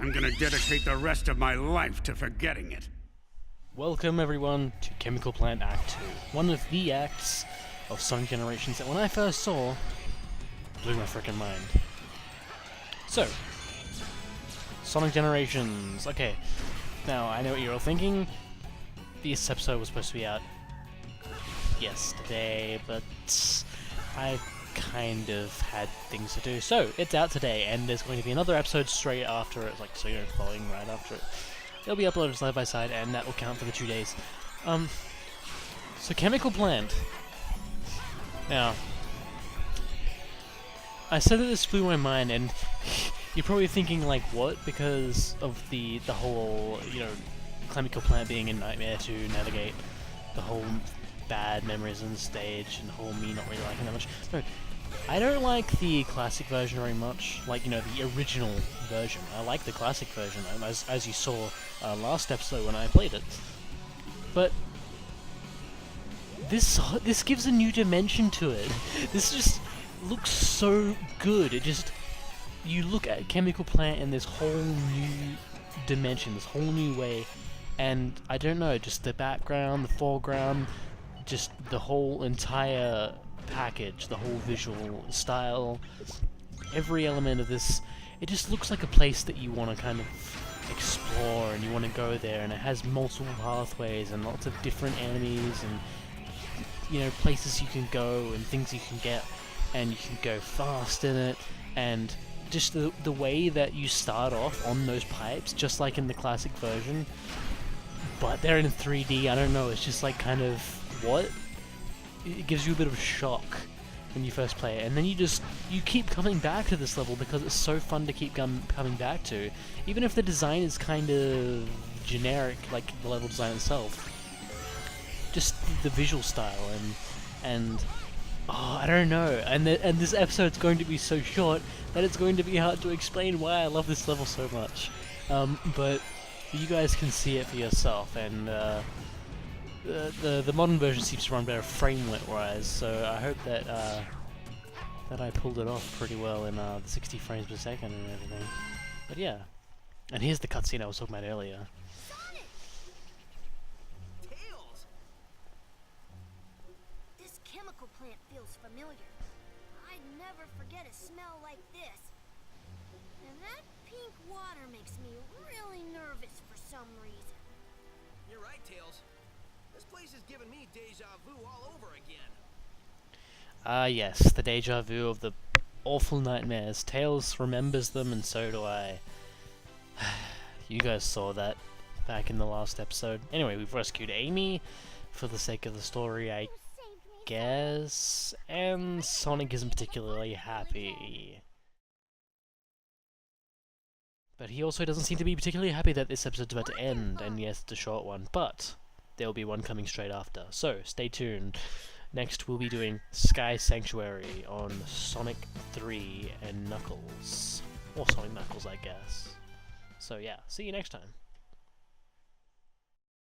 I'm gonna dedicate the rest of my life to forgetting it. Welcome everyone to Chemical Plant Act 2, one of the acts of Sonic Generations that when I first saw, blew my frickin' mind. So, Sonic Generations, okay, now I know what you're all thinking, this episode was supposed to be out yesterday, but I kind of had things to do, so it's out today, and there's going to be another episode straight after it, like, so you're following right after it. They'll be uploaded side by side, and that will count for the 2 days. So Chemical Plant. Now, I said that this blew my mind, and you're probably thinking, like, what? Because of the whole, you know, Chemical Plant being a nightmare to navigate, the whole bad memories on the stage, and the whole me not really liking that much. No, I don't like the classic version very much, like, you know, the original version. I like the classic version, as you saw last episode when I played it. But this gives a new dimension to it. This just looks so good. It just, you look at Chemical Plant in this whole new dimension, this whole new way, and I don't know, just the background, the foreground, just the whole entire package, the whole visual style, every element of this, it just looks like a place that you want to kind of explore, and you want to go there, and it has multiple pathways and lots of different enemies and, you know, places you can go and things you can get, and you can go fast in it, and just the way that you start off on those pipes, just like in the classic version, but they're in 3D, I don't know, it's just like kind of, what? It gives you a bit of a shock when you first play it, and then you keep coming back to this level because it's so fun to keep coming back to, even if the design is kind of generic, like the level design itself. Just the visual style and oh, I don't know, and this episode's going to be so short that it's going to be hard to explain why I love this level so much. But you guys can see it for yourself, and the modern version seems to run better frame rate wise, so I hope that that I pulled it off pretty well in the 60 frames per second and everything. But yeah, and here's the cutscene I was talking about earlier. Sonic! Tails! This chemical plant feels familiar. I'd never forget a smell like this. And that pink water makes me really nervous for some reason. You're right, Tails. This place is giving me deja vu all over again. Ah yes, the deja vu of the awful nightmares. Tails remembers them, and so do I. You guys saw that back in the last episode. Anyway, we've rescued Amy for the sake of the story, I guess, and Sonic isn't particularly happy. But he also doesn't seem to be particularly happy that this episode's about to end, and yes, it's a short one, but there will be one coming straight after, so stay tuned. Next we'll be doing Sky Sanctuary on Sonic 3 and Knuckles. Or Sonic Knuckles, I guess. So yeah, see you next time.